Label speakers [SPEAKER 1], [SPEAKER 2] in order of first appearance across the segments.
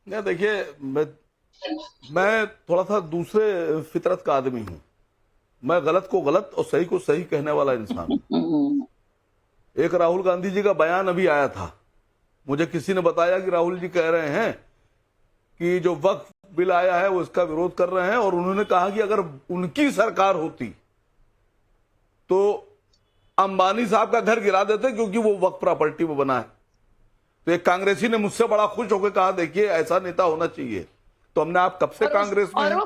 [SPEAKER 1] नहीं देखिए, मैं थोड़ा सा दूसरे फितरत का आदमी हूं। मैं गलत को गलत और सही को सही कहने वाला इंसान हूं। एक राहुल गांधी जी का बयान अभी आया था, मुझे किसी ने बताया कि राहुल जी कह रहे हैं कि जो वक्फ बिल आया है वो इसका विरोध कर रहे हैं, और उन्होंने कहा कि अगर उनकी सरकार होती तो अंबानी साहब का घर गिरा देते क्योंकि वो वक्फ प्रॉपर्टी में बना है। तो एक कांग्रेसी ने मुझसे बड़ा खुश होकर कहा, देखिए ऐसा नेता होना चाहिए। तो हमने, आप कब से कांग्रेस में हैं?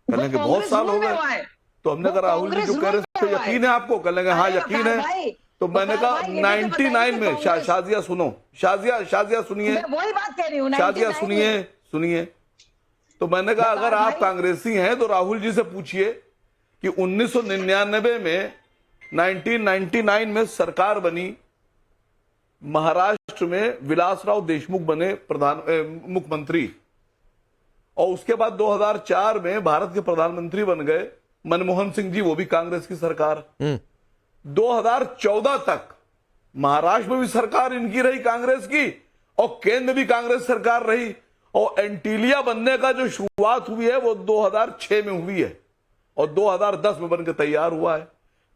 [SPEAKER 1] कहने के बहुत साल हो गए। तो हमने कहा राहुल जी जो कह रहे हैं उस पर यकीन है आपको? कहने के हाँ यकीन है। तो मैंने कहा 99 में शाजिया सुनो, शाजिया सुनिए,
[SPEAKER 2] वही बात कह रही हूँ,
[SPEAKER 1] शाजिया सुनिए। तो मैंने कहा अगर आप कांग्रेसी हैं तो राहुल जी से पूछिए कि 1999 में 1999 में सरकार बनी, महाराष्ट्र में विलासराव देशमुख बने मुख्यमंत्री, और उसके बाद 2004 में भारत के प्रधानमंत्री बन गए मनमोहन सिंह जी, वो भी कांग्रेस की सरकार। 2014 तक महाराष्ट्र में भी सरकार इनकी रही, कांग्रेस की, और केंद्र में भी कांग्रेस सरकार रही। और एंटीलिया बनने का जो शुरुआत हुई है वो 2006 में हुई है और 2010 में बनकर तैयार हुआ है।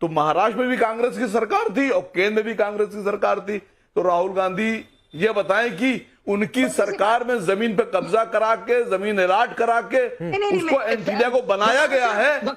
[SPEAKER 1] तो महाराष्ट्र में भी कांग्रेस की सरकार थी और केंद्र में भी कांग्रेस की सरकार थी। तो राहुल गांधी ये बताएं कि उनकी सरकार में जमीन पे कब्जा करा के, जमीन अलाट करा के उसको एंटीलिया को बनाया गया है, तो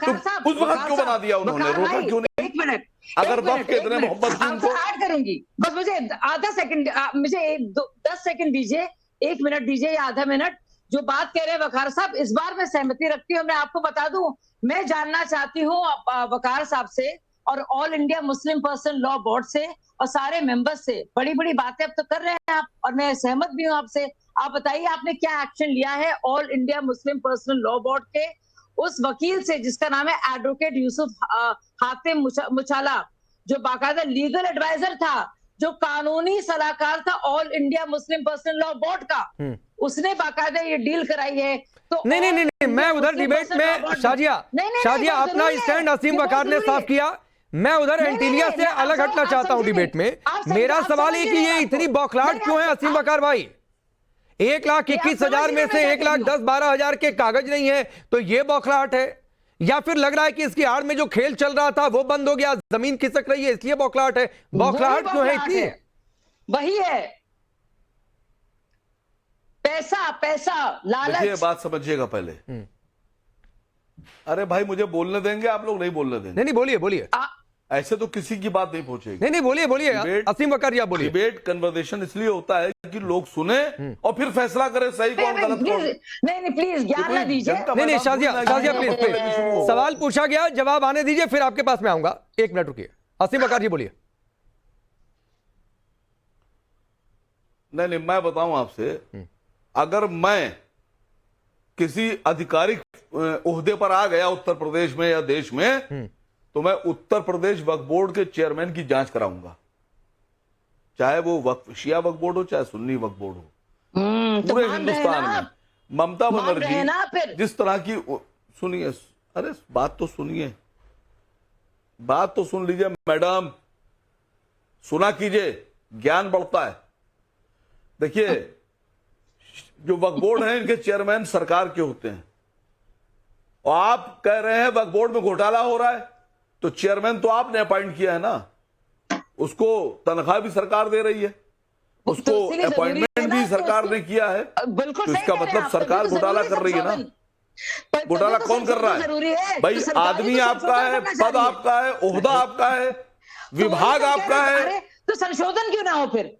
[SPEAKER 1] उस वक्त क्यों बना दिया उन्होंने? रोका क्यों नहीं?
[SPEAKER 2] एक मिनट,
[SPEAKER 1] अगर वक्त के इतने मोहब्बत थी उनको।
[SPEAKER 2] ऐड करूंगी, बस मुझे आधा सेकंड, मुझे 10 सेकंड दीजिए, 1 मिनट दीजिए या आधा मिनट। जो बात कह रहे हैं वकार साहब, इस बार मैं सहमति रखती हूँ। मैं आपको बता दूं, मैं जानना चाहती हूँ वकार साहब से और all India Muslim person law board से और सारे मेंबर्स से। बड़ी बड़ी बातें अब तो कर रहे हैं आप, और मैं सहमत भी हूँ आपसे। आप बताइए आपने क्या एक्शन लिया है all India Muslim personal law board के उस वकील से जिसका नाम है एडवोकेट यूसुफ हातिम मुचाला, जो बाकायदा लीगल एडवाइजर था, जो कानूनी सलाहकार था all India Muslim personal law board का, उसने बाकायदा ये डील कराई है। तो
[SPEAKER 3] नहीं, मैं उधर डिबेट में शाजिया अपना स्टैंड असीम वकार ने साफ किया। मैं उधर एंटीलिया से अलग हटना चाहता हूं डिबेट में। मेरा सवाल है कि ये इतनी बौखलाहट क्यों है असीम वकार भाई? 1,21,000 में से 1,10,12,000 के कागज नहीं है, तो ये बौखलाहट है? या फिर लग रहा है कि इसकी आड़ में जो खेल चल रहा था वो बंद हो गया, जमीन खिसक रही है इसलिए बौखलाहट है? बौखलाहट क्यों है इतनी?
[SPEAKER 2] वही है, पैसा लालच।
[SPEAKER 1] देखिए बात समझिएगा पहले। अरे भाई मुझे बोलने देंगे आप लोग? नहीं बोलने देंगे?
[SPEAKER 3] नहीं बोलिए।
[SPEAKER 1] ऐसे तो किसी की बात नहीं पहुंचेगी।
[SPEAKER 3] नहीं बोलिए असीम वकार जी, आप बोलिए।
[SPEAKER 1] डिबेट कन्वर्सेशन इसलिए होता है कि लोग सुने और फिर फैसला करें सही कौन गलत कौन।
[SPEAKER 2] नहीं प्लीज ज्ञान ना दीजिए।
[SPEAKER 3] नहीं शाजिया प्लीज, सवाल पूछा गया, जवाब आने दीजिए, फिर आपके पास में आऊंगा। 1 मिनट रुकिए, असीम वकार जी बोलिए।
[SPEAKER 1] नहीं मैं बताऊं आपसे, अगर मैं किसी आधिकारिक ओहदे पर आ गया उत्तर प्रदेश में या देश में, तो मैं उत्तर प्रदेश वक्फ बोर्ड के चेयरमैन की जांच कराऊंगा, चाहे वो शिया वक्फ बोर्ड हो चाहे सुन्नी वक्फ बोर्ड हो। पूरे हिंदुस्तान में ममता बनर्जी जिस तरह की, सुनिए, अरे बात तो सुनिए, बात तो सुन लीजिए मैडम, सुना कीजिए, ज्ञान बढ़ता है। देखिए जो वक्फ बोर्ड है इनके चेयरमैन सरकार के होते हैं, और आप कह रहे हैं वक्फ बोर्ड में घोटाला हो रहा है, तो चेयरमैन तो आपने अपॉइंट किया है ना, उसको तनख्वाह भी सरकार दे रही है, उसको अपॉइंटमेंट भी सरकार ने किया है। तो इसका मतलब सरकार घोटाला कर रही है ना। घोटाला कौन कर रहा है भाई? आदमी आपका है, पद आपका है, ओहदा आपका है, विभाग आपका है,
[SPEAKER 2] तो संशोधन क्यों ना हो? फिर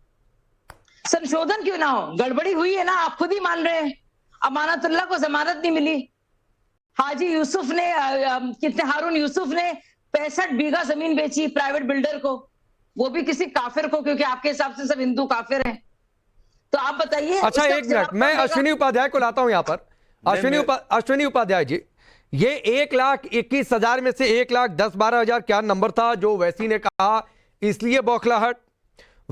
[SPEAKER 2] संशोधन क्यों ना हो? गड़बड़ी हुई है ना, आप खुद ही मान रहे हैं। अमानतुल्लाह को जमानत नहीं मिली, हाजी यूसुफ ने कितने हारून यूसुफ ने 65 बीघा जमीन बेची प्राइवेट बिल्डर को, वो भी किसी काफिर को, क्योंकि आपके हिसाब से सब हिंदू काफिर हैं। तो आप बताइए।
[SPEAKER 3] अच्छा 1 मिनट, मैं अश्विनी उपाध्याय को लाता हूं यहां पर। अश्विनी उपाध्याय जी, ये 1,21,000 में से 1,10,12,000 क्या नंबर था जो वैसी ने कहा, इसलिए बौखलाहट?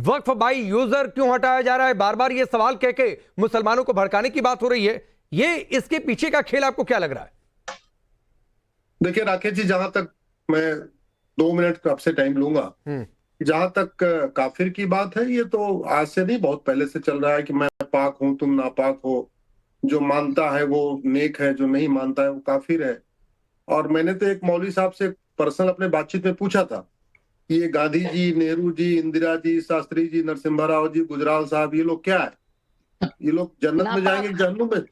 [SPEAKER 3] वक्फ बाई यूजर क्यों हटाया जा रहा है? बार बार ये सवाल कह के मुसलमानों को भड़काने की बात हो रही है, ये इसके पीछे का खेल आपको क्या लग रहा है?
[SPEAKER 4] देखिए राकेश जी, जहां तक मैं 2 मिनट आपसे टाइम लूंगा, जहां तक काफिर की बात है, ये तो आज से नहीं बहुत पहले से चल रहा है कि मैं पाक हूं तुम नापाक हो, जो मानता है वो नेक है, जो नहीं मानता है वो काफिर है। और मैंने तो एक मौलवी साहब से पर्सनल अपने बातचीत में पूछा था कि ये गांधी जी, नेहरू जी, इंदिरा जी, शास्त्री जी, नरसिम्हा राव जी, गुजराल साहब, ये लोग क्या है? ये लोग जन्नत में जाएंगे जहन्नुम में?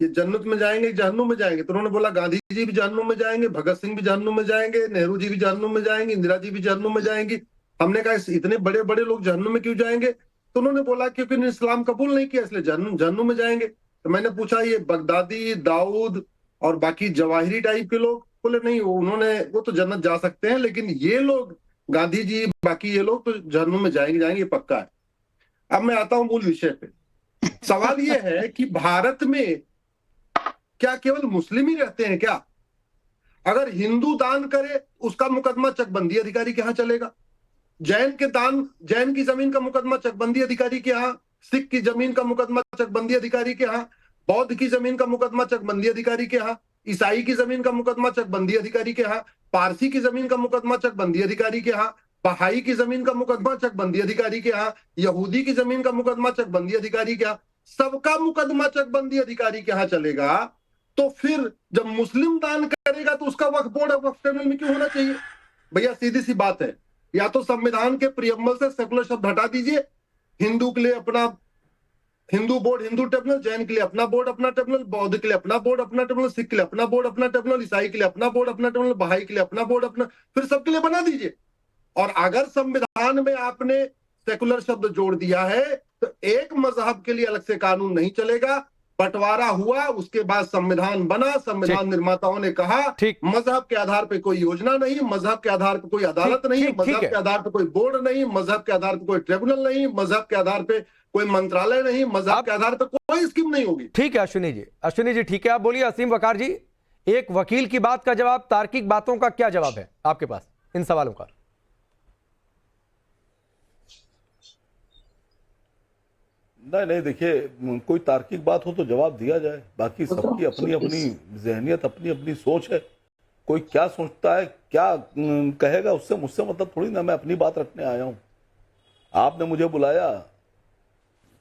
[SPEAKER 4] ये जन्नत में जाएंगे जहन्नुम में जाएंगे? तो उन्होंने बोला गांधी जी भी जहन्नुम में जाएंगे, भगत सिंह भी जहन्नुम में जाएंगे, नेहरू जी भी जहन्नुम में जाएंगे, इंदिरा जी भी जहन्नुम में जाएंगी। हमने कहा इतने बड़े बड़े लोग जहन्नुम में क्यों जाएंगे? तो उन्होंने बोला क्योंकि उन्होंने इस्लाम कबूल नहीं किया इसलिए जहन्नुम में जाएंगे। तो मैंने पूछा ये बगदादी, दाऊद और बाकी जवाहिरी टाइप के लोग? बोले नहीं, वो तो जन्नत जा सकते हैं, लेकिन ये लोग, गांधी जी, बाकी ये लोग तो जहन्नुम में जाएंगे, ये पक्का है। अब मैं आता हूं मूल विषय पे। सवाल ये है कि भारत में क्या केवल मुस्लिम ही रहते हैं क्या? अगर हिंदू दान करे उसका मुकदमा चकबंदी अधिकारी के यहां चलेगा, जैन की जमीन का मुकदमा चकबंदी अधिकारी के यहां, सिख की जमीन का मुकदमा चकबंदी अधिकारी के यहां, बौद्ध की जमीन का मुकदमा चकबंदी अधिकारी के यहां, ईसाई की जमीन का मुकदमा चकबंदी अधिकारी के यहां, पारसी की जमीन का मुकदमा चकबंदी अधिकारी के यहां, बहाई की जमीन का मुकदमा चकबंदी अधिकारी के यहां, यहूदी की जमीन का मुकदमा चकबंदी अधिकारी के यहां, सबका मुकदमा चकबंदी अधिकारी के यहां चलेगा। तो फिर जब मुस्लिम दान करेगा तो उसका वक्फ बोर्ड वक्फ ट्रिब्यूनल में क्यों होना चाहिए? भैया सीधी सी बात है, या तो संविधान के प्रियम्बल से सेकुलर शब्द हटा दीजिए, हिंदू के लिए अपना हिंदू बोर्ड, हिंदू ट्रिब्यूनल, जैन के लिए अपना बोर्ड, अपना ट्रिब्यूनल, बौद्ध के लिए अपना बोर्ड, अपना ट्रिब्यूनल, सिख के लिए अपना बोर्ड, अपना ट्रिब्यूनल, ईसाई के लिए अपना बोर्ड, अपना ट्रिब्यूनल, बहाई के लिए अपना बोर्ड, अपना, फिर सबके लिए बना दीजिए। और अगर संविधान में आपने सेकुलर शब्द जोड़ दिया है तो एक मजहब के लिए अलग से कानून नहीं चलेगा। बंटवारा हुआ, उसके बाद संविधान बना, संविधान निर्माताओं ने कहा मजहब के आधार पे कोई योजना नहीं, मजहब के आधार पे कोई अदालत नहीं, मजहब के आधार पे कोई बोर्ड नहीं, मजहब के आधार पे कोई ट्रिब्यूनल नहीं, मजहब के आधार पे कोई मंत्रालय नहीं, मजहब के आधार पे कोई स्कीम नहीं होगी।
[SPEAKER 3] ठीक है अश्विनी जी ठीक है। आप बोलिए असीम वकार जी, एक वकील की बात का जवाब, तार्किक बातों का क्या जवाब है आपके पास इन सवालों का?
[SPEAKER 1] नहीं देखिए, कोई तार्किक बात हो तो जवाब दिया जाए, बाकी सबकी अपनी अपनी जहनियत, अपनी अपनी सोच है। कोई क्या सोचता है, क्या कहेगा, उससे मुझसे मतलब थोड़ी ना। मैं अपनी बात रखने आया हूं। आपने मुझे बुलाया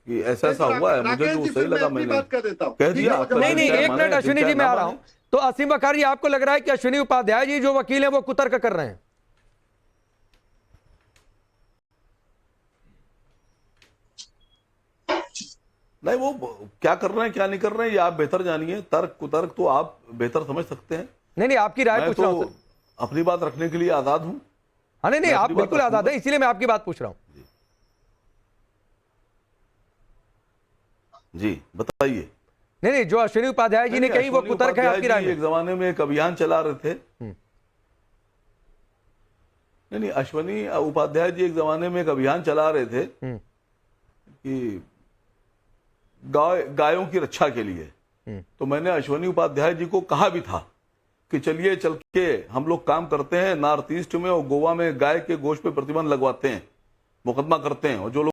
[SPEAKER 1] कि ऐसा ऐसा हुआ है, मुझे जो सही लगा मैंने कह दिया।
[SPEAKER 3] नहीं एक मिनट अश्विनी जी, मैं आ रहा हूं। तो असीम वकार जी, आपको लग रहा है कि अश्विनी उपाध्याय जी जो वकील है वो कुतर्क कर रहे हैं?
[SPEAKER 1] नहीं, वो क्या कर रहे हैं क्या नहीं कर रहे हैं ये आप बेहतर जानिए। तर्क कुतर्क तो आप बेहतर समझ सकते हैं।
[SPEAKER 3] नहीं आपकी राय पूछ रहा हूं।
[SPEAKER 1] अपनी बात रखने के लिए आजाद हूं।
[SPEAKER 3] हाँ नहीं आप बिल्कुल आजाद है, इसीलिए मैं आपकी बात पूछ रहा हूं।
[SPEAKER 1] जी बताइए।
[SPEAKER 3] नहीं जो अश्विनी उपाध्याय जी ने कही वो कुतर्क है आपकी राय में?
[SPEAKER 1] एक जमाने में एक अभियान चला रहे थे। नहीं अश्विनी उपाध्याय जी एक जमाने में एक अभियान चला रहे थे कि गायों की रक्षा के लिए। तो मैंने अश्विनी उपाध्याय जी को कहा भी था कि चलिए चल के हम लोग काम करते हैं नॉर्थ ईस्ट में और गोवा में गाय के गोश्त पे प्रतिबंध लगवाते हैं, मुकदमा करते हैं, और जो लोग